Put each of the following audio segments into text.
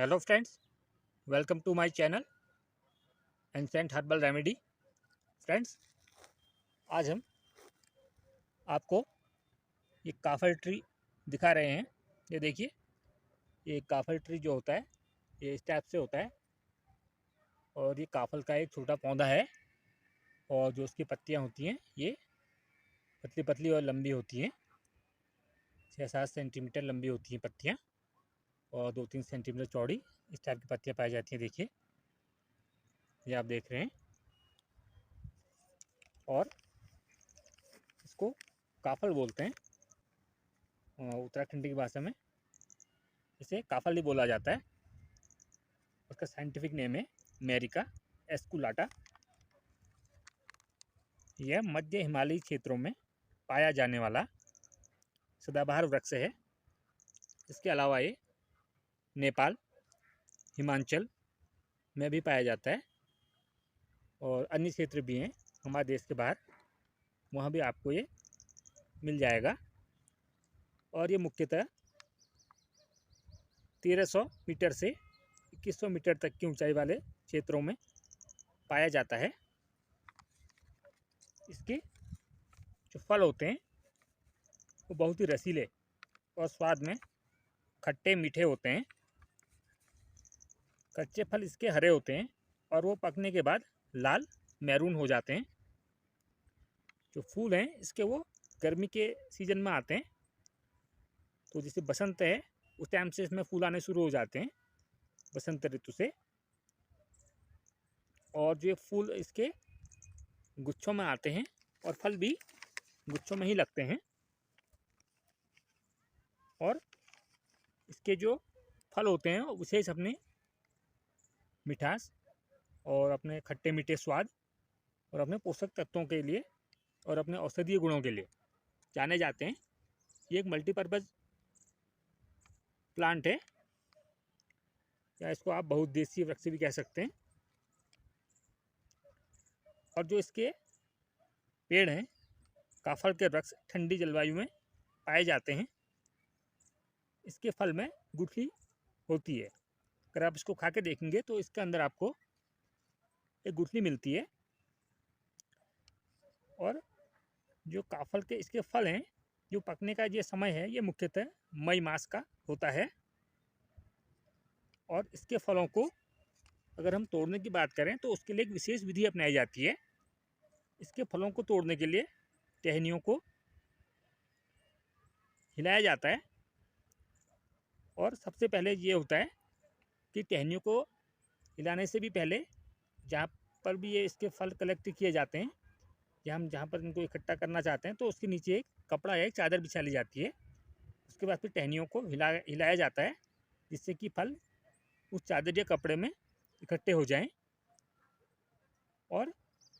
Hello friends, welcome to my channel ancient herbal remedy. Friends, आज हम आपको ये काफल ट्री दिखा रहे हैं। ये देखिए, ये काफल ट्री जो होता है ये इस टाइप से होता है और ये काफल का एक छोटा पौधा है और जो उसकी पत्तियां होती हैं ये पतली पतली और लंबी होती हैं। 6-7 सेंटीमीटर लंबी होती हैं पत्तियाँ और 2-3 सेंटीमीटर चौड़ी इस टाइप की पत्तियाँ पाई जाती हैं। देखिए, ये आप देख रहे हैं और इसको काफल बोलते हैं। उत्तराखंड की भाषा में इसे काफल ही बोला जाता है। उसका साइंटिफिक नेम है मेरिका एस्कुलाटा। यह मध्य हिमालयी क्षेत्रों में पाया जाने वाला सदाबहार वृक्ष है। इसके अलावा ये नेपाल, हिमाचल में भी पाया जाता है और अन्य क्षेत्र भी हैं हमारे देश के बाहर, वहाँ भी आपको ये मिल जाएगा। और ये मुख्यतः 1300 मीटर से 2100 मीटर तक की ऊंचाई वाले क्षेत्रों में पाया जाता है। इसके जो फल होते हैं वो बहुत ही रसीले और स्वाद में खट्टे मीठे होते हैं। कच्चे फल इसके हरे होते हैं और वो पकने के बाद लाल मैरून हो जाते हैं। जो फूल हैं इसके वो गर्मी के सीजन में आते हैं, तो जैसे बसंत है उस टाइम से इसमें फूल आने शुरू हो जाते हैं, बसंत ऋतु से। और जो फूल इसके गुच्छों में आते हैं और फल भी गुच्छों में ही लगते हैं। और इसके जो फल होते हैं विशेष अपने मिठास और अपने खट्टे मीठे स्वाद और अपने पोषक तत्वों के लिए और अपने औषधीय गुणों के लिए जाने जाते हैं। ये एक मल्टीपर्पज़ प्लांट है, या इसको आप बहुउद्देशीय वृक्ष भी कह सकते हैं। और जो इसके पेड़ हैं, काफल के वृक्ष ठंडी जलवायु में पाए जाते हैं। इसके फल में गुठली होती है। अगर आप इसको खा के देखेंगे तो इसके अंदर आपको एक गुठली मिलती है। और जो काफल के इसके फल हैं, जो पकने का ये समय है ये मुख्यतः मई मास का होता है। और इसके फलों को अगर हम तोड़ने की बात करें तो उसके लिए एक विशेष विधि अपनाई जाती है। इसके फलों को तोड़ने के लिए टहनियों को हिलाया जाता है। और सबसे पहले ये होता है कि टहनियों को हिलाने से भी पहले जहाँ पर भी ये इसके फल कलेक्ट किए जाते हैं, या हम जहाँ पर इनको इकट्ठा करना चाहते हैं, तो उसके नीचे एक कपड़ा या एक चादर बिछा ली जाती है। उसके बाद फिर टहनियों को हिलाया जाता है, जिससे कि फल उस चादर या कपड़े में इकट्ठे हो जाएं। और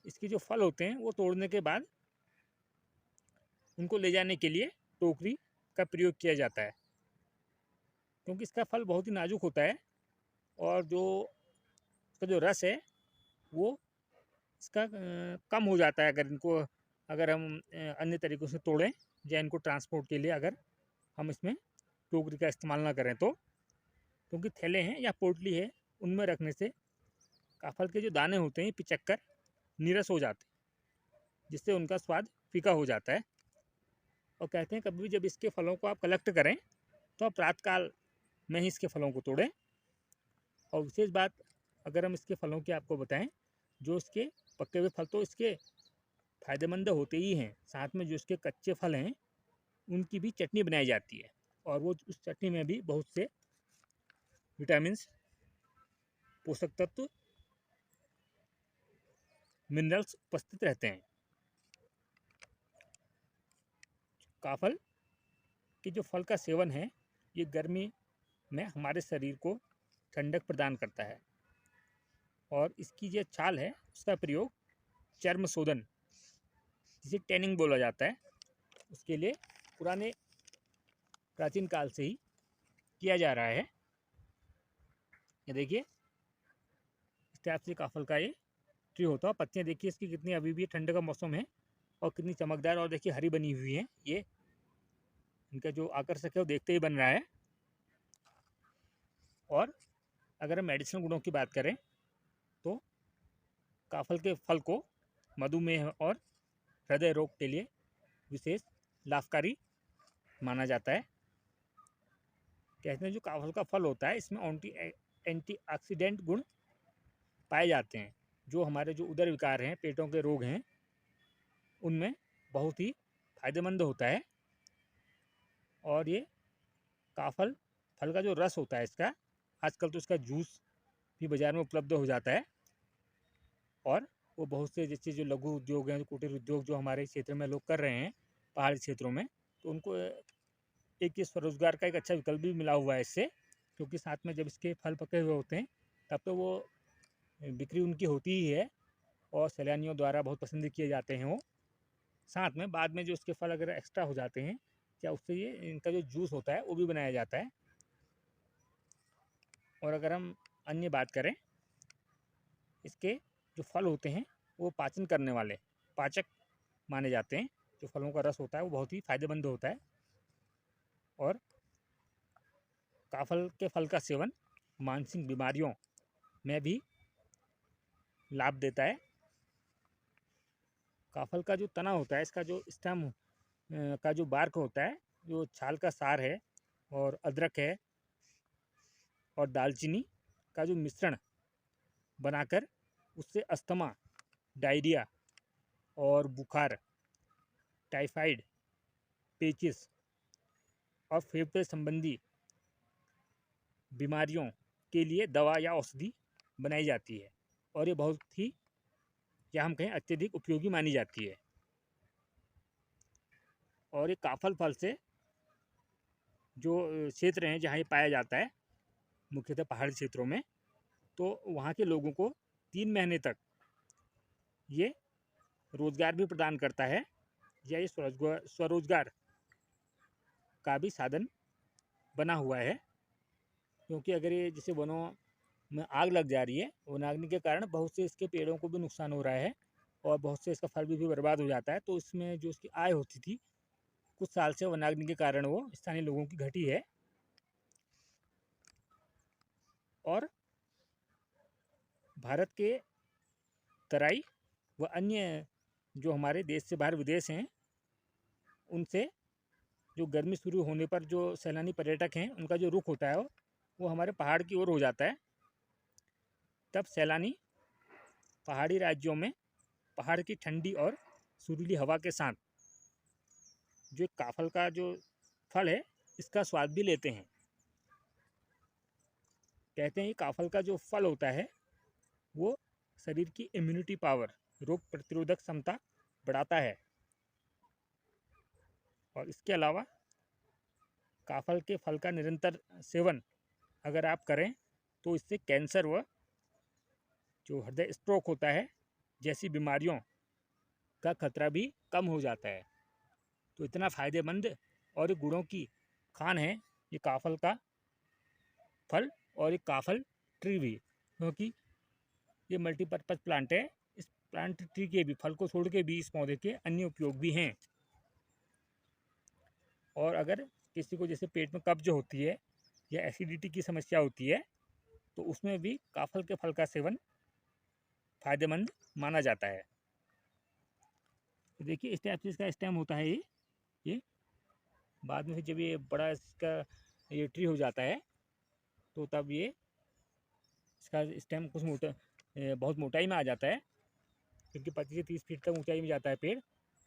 इसके जो फल होते हैं वो तोड़ने के बाद उनको ले जाने के लिए टोकरी का प्रयोग किया जाता है, क्योंकि इसका फल बहुत ही नाजुक होता है। और जो इसका जो रस है वो इसका कम हो जाता है अगर हम अन्य तरीक़ों से तोड़ें, या इनको ट्रांसपोर्ट के लिए अगर हम इसमें टोकरी का इस्तेमाल ना करें तो। क्योंकि थैले हैं या पोटली है, उनमें रखने से काफल के जो दाने होते हैं पिचक्कर नीरस हो जाते हैं, जिससे उनका स्वाद फीका हो जाता है। और कहते हैं कभी भी जब इसके फलों को आप कलेक्ट करें तो आप रात काल में ही इसके फलों को तोड़ें। और विशेष बात अगर हम इसके फलों की आपको बताएं, जो इसके पके हुए फल तो इसके फ़ायदेमंद होते ही हैं, साथ में जो इसके कच्चे फल हैं उनकी भी चटनी बनाई जाती है। और वो उस चटनी में भी बहुत से विटामिन्स, पोषक तत्व, मिनरल्स उपस्थित रहते हैं। काफल के जो फल का सेवन है ये गर्मी में हमारे शरीर को ठंडक प्रदान करता है। और इसकी जो छाल है उसका प्रयोग चर्म शोधन, जिसे टैनिंग बोला जाता है, उसके लिए पुराने प्राचीन काल से ही किया जा रहा है। ये देखिए, इस टाइप से काफल का ये ट्री होता है। पत्तियाँ देखिए इसकी कितनी, अभी भी ठंड का मौसम है और कितनी चमकदार और देखिए हरी बनी हुई है। ये इनका जो आकर्षक है वो देखते ही बन रहा है। और अगर हम मेडिसिनल गुणों की बात करें तो काफल के फल को मधुमेह और हृदय रोग के लिए विशेष लाभकारी माना जाता है। कहते हैं जो काफल का फल होता है इसमें एंटीऑक्सीडेंट गुण पाए जाते हैं, जो हमारे जो उदर विकार हैं, पेटों के रोग हैं, उनमें बहुत ही फायदेमंद होता है। और ये काफल फल का जो रस होता है इसका, आजकल तो इसका जूस भी बाज़ार में उपलब्ध हो जाता है। और वो बहुत से जैसे जो लघु उद्योग हैं, कुटीर उद्योग जो हमारे क्षेत्र में लोग कर रहे हैं पहाड़ी क्षेत्रों में, तो उनको एक ये स्वरोजगार का एक अच्छा विकल्प भी मिला हुआ है इससे, क्योंकि साथ में जब इसके फल पके हुए होते हैं तब तो वो बिक्री उनकी होती ही है और सैलानियों द्वारा बहुत पसंद किए जाते हैं वो। साथ में बाद में जो उसके फल अगर एक्स्ट्रा हो जाते हैं, क्या उससे ये इनका जो जूस होता है वो भी बनाया जाता है। और अगर हम अन्य बात करें, इसके जो फल होते हैं वो पाचन करने वाले पाचक माने जाते हैं। जो फलों का रस होता है वो बहुत ही फायदेमंद होता है। और काफल के फल का सेवन मानसिक बीमारियों में भी लाभ देता है। काफल का जो तना होता है, इसका जो स्टेम का जो बार्क होता है, जो छाल का सार है और अदरक है और दालचीनी का जो मिश्रण बनाकर उससे अस्थमा, डायरिया और बुखार, टाइफाइड, पेचिस और फेफड़े संबंधी बीमारियों के लिए दवा या औषधि बनाई जाती है। और ये बहुत ही, या हम कहें अत्यधिक उपयोगी मानी जाती है। और ये काफल फल से जो क्षेत्र हैं जहाँ ये पाया जाता है, मुख्यतः पहाड़ी क्षेत्रों में, तो वहाँ के लोगों को 3 महीने तक ये रोज़गार भी प्रदान करता है, या ये स्वरोजगार का भी साधन बना हुआ है। क्योंकि अगर ये जैसे वनों में आग लग जा रही है, वनाग्नि के कारण बहुत से इसके पेड़ों को भी नुकसान हो रहा है और बहुत से इसका फल भी बर्बाद हो जाता है। तो इसमें जो इसकी आय होती थी कुछ साल से वनाग्नि के कारण वो स्थानीय लोगों की घटी है। और भारत के तराई व अन्य जो हमारे देश से बाहर विदेश हैं, उनसे जो गर्मी शुरू होने पर जो सैलानी पर्यटक हैं उनका जो रुख होता है वो हमारे पहाड़ की ओर हो जाता है। तब सैलानी पहाड़ी राज्यों में पहाड़ की ठंडी और सुरीली हवा के साथ जो काफल का जो फल है इसका स्वाद भी लेते हैं। कहते हैं काफल का जो फल होता है वो शरीर की इम्यूनिटी पावर, रोग प्रतिरोधक क्षमता बढ़ाता है। और इसके अलावा काफल के फल का निरंतर सेवन अगर आप करें तो इससे कैंसर व जो हृदय स्ट्रोक होता है जैसी बीमारियों का खतरा भी कम हो जाता है। तो इतना फ़ायदेमंद और गुणों की खान है ये काफल का फल और ये काफल ट्री भी, क्योंकि ये मल्टीपर्पज़ प्लांट है। इस प्लांट ट्री के भी फल को छोड़ के भी इस पौधे के अन्य उपयोग भी हैं। और अगर किसी को जैसे पेट में कब्ज होती है या एसिडिटी की समस्या होती है तो उसमें भी काफल के फल का सेवन फायदेमंद माना जाता है। तो देखिए इस टाइप से इसका स्टेम होता है ये बाद में जब ये बड़ा इसका ये ट्री हो जाता है तो तब ये इसका स्टेम कुछ मोटा, बहुत मोटाई में आ जाता है, क्योंकि 25 से 30 फीट तक ऊंचाई में जाता है पेड़।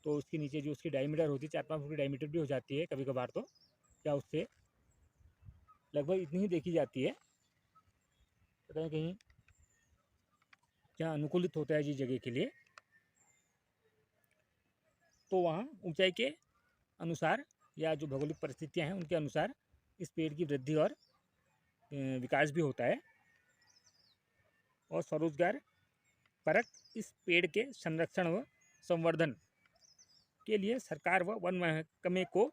तो उसके नीचे जो उसकी डायमीटर होती है 4-5 फुट की डायमीटर भी हो जाती है कभी कभार, तो क्या उससे लगभग इतनी ही देखी जाती है। तो कहीं कहीं क्या अनुकूलित होता है जिस जगह के लिए, तो वहाँ ऊंचाई के अनुसार या जो भौगोलिक परिस्थितियाँ हैं उनके अनुसार इस पेड़ की वृद्धि और विकास भी होता है। और स्वरोजगार परक इस पेड़ के संरक्षण व संवर्धन के लिए सरकार व वन महकमे को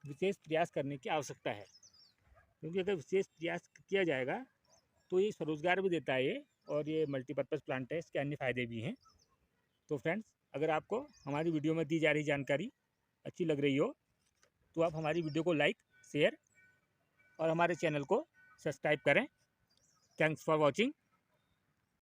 विशेष प्रयास करने की आवश्यकता है। क्योंकि अगर विशेष प्रयास किया जाएगा तो ये स्वरोजगार भी देता है ये, और ये मल्टीपर्पज़ प्लांट है, इसके अन्य फ़ायदे भी हैं। तो फ्रेंड्स, अगर आपको हमारी वीडियो में दी जा रही जानकारी अच्छी लग रही हो तो आप हमारी वीडियो को लाइक, शेयर और हमारे चैनल को सब्सक्राइब करें। Thanks for watching.